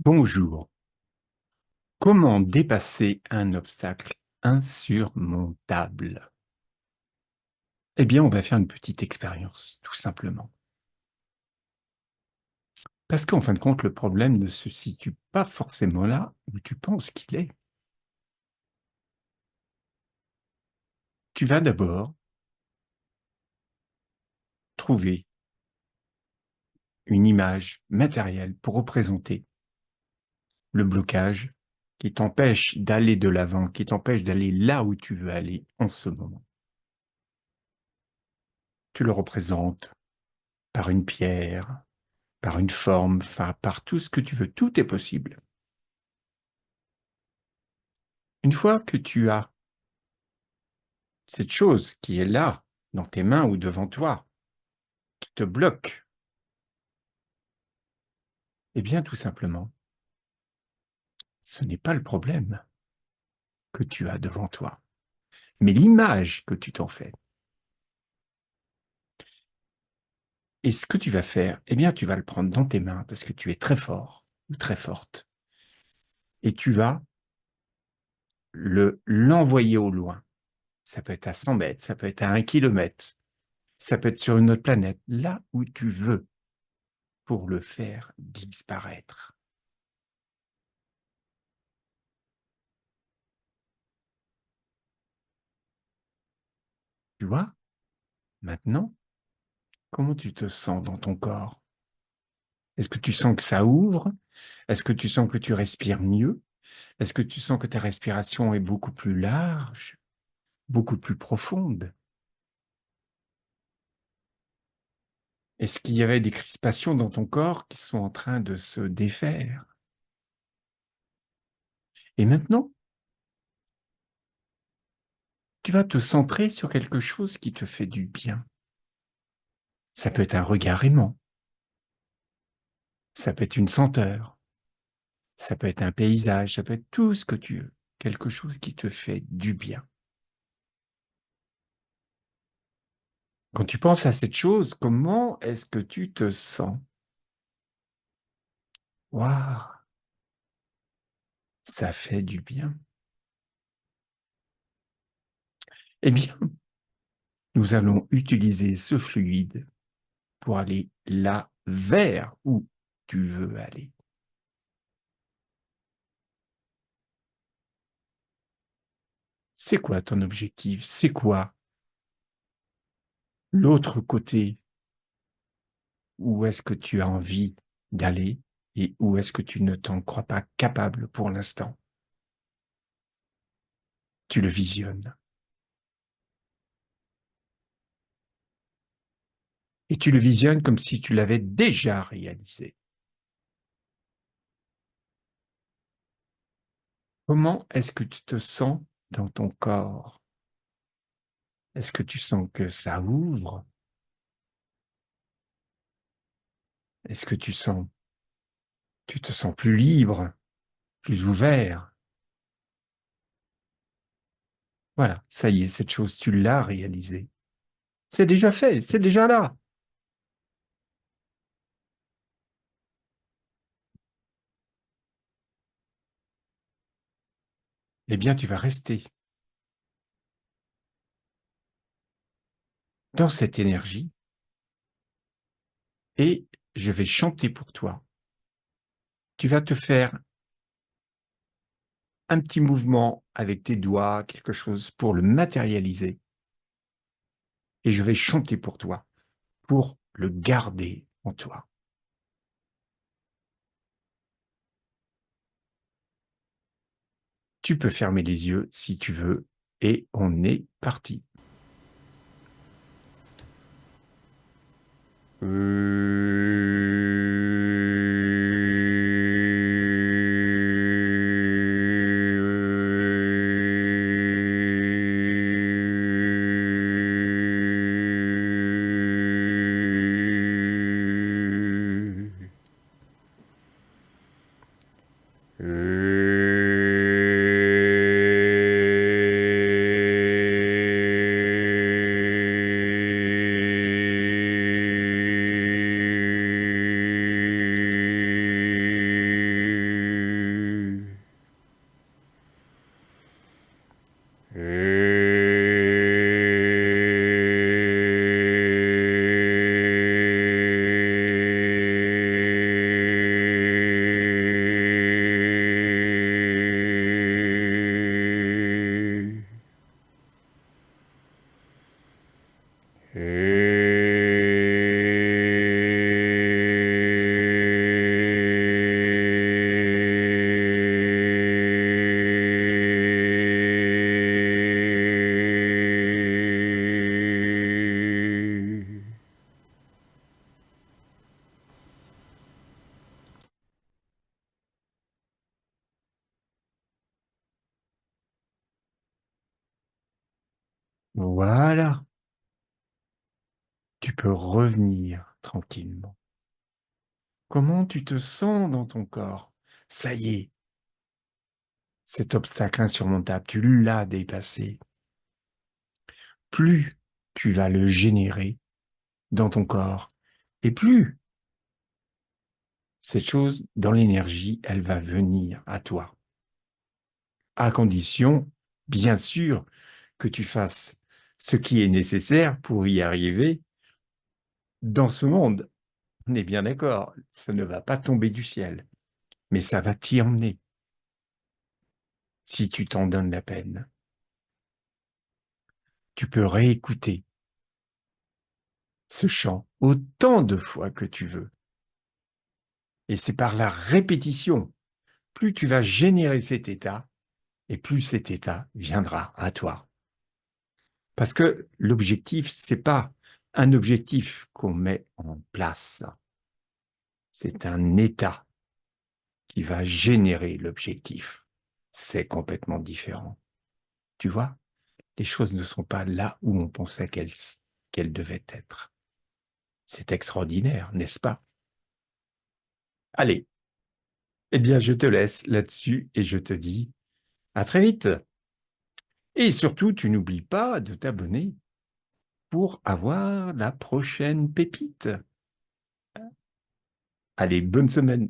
Bonjour. Comment dépasser un obstacle insurmontable? Eh bien, on va faire une petite expérience, tout simplement. Parce qu'en fin de compte, le problème ne se situe pas forcément là où tu penses qu'il est. Tu vas d'abord trouver une image matérielle pour représenter le blocage qui t'empêche d'aller de l'avant, qui t'empêche d'aller là où tu veux aller en ce moment. Tu le représentes par une pierre, par une forme, enfin, par tout ce que tu veux. Tout est possible. Une fois que tu as cette chose qui est là, dans tes mains ou devant toi, qui te bloque, eh bien, tout simplement, ce n'est pas le problème que tu as devant toi, mais l'image que tu t'en fais. Et ce que tu vas faire, eh bien, tu vas le prendre dans tes mains parce que tu es très fort ou très forte. Et tu vas l'envoyer au loin. Ça peut être à 100 mètres, ça peut être à 1 kilomètre, ça peut être sur une autre planète, là où tu veux, pour le faire disparaître. Tu vois, maintenant, comment tu te sens dans ton corps? Est-ce que tu sens que ça ouvre? Est-ce que tu sens que tu respires mieux? Est-ce que tu sens que ta respiration est beaucoup plus large, beaucoup plus profonde? Est-ce qu'il y avait des crispations dans ton corps qui sont en train de se défaire? Et maintenant, tu vas te centrer sur quelque chose qui te fait du bien. Ça peut être un regard aimant, ça peut être une senteur, ça peut être un paysage, ça peut être tout ce que tu veux. Quelque chose qui te fait du bien. Quand tu penses à cette chose, comment est-ce que tu te sens? Waouh, ça fait du bien. Eh bien, nous allons utiliser ce fluide pour aller là vers où tu veux aller. C'est quoi ton objectif? C'est quoi l'autre côté? Où est-ce que tu as envie d'aller et où est-ce que tu ne t'en crois pas capable pour l'instant? Tu le visionnes. Et tu le visionnes comme si tu l'avais déjà réalisé. Comment est-ce que tu te sens dans ton corps? Est-ce que tu sens que ça ouvre? Est-ce que tu te sens plus libre, plus ouvert? Voilà, ça y est, cette chose, tu l'as réalisée. C'est déjà fait, c'est déjà là. Eh bien, tu vas rester dans cette énergie et je vais chanter pour toi. Tu vas te faire un petit mouvement avec tes doigts, quelque chose pour le matérialiser. Et je vais chanter pour toi, pour le garder en toi. Tu peux fermer les yeux si tu veux et on est parti. Voilà, tu peux revenir tranquillement. Comment tu te sens dans ton corps? Ça y est, cet obstacle insurmontable, tu l'as dépassé. Plus tu vas le générer dans ton corps, et plus cette chose dans l'énergie, elle va venir à toi. À condition, bien sûr, que tu fasses ce qui est nécessaire pour y arriver dans ce monde. On est bien d'accord, ça ne va pas tomber du ciel, mais ça va t'y emmener si tu t'en donnes la peine. Tu peux réécouter ce chant autant de fois que tu veux. Et c'est par la répétition, plus tu vas générer cet état, et plus cet état viendra à toi. Parce que l'objectif, c'est pas un objectif qu'on met en place, c'est un état qui va générer l'objectif. C'est complètement différent. Tu vois, les choses ne sont pas là où on pensait qu'elles devaient être. C'est extraordinaire, n'est-ce pas? Allez, eh bien, je te laisse là-dessus et je te dis à très vite. Et surtout, tu n'oublies pas de t'abonner pour avoir la prochaine pépite. Allez, bonne semaine.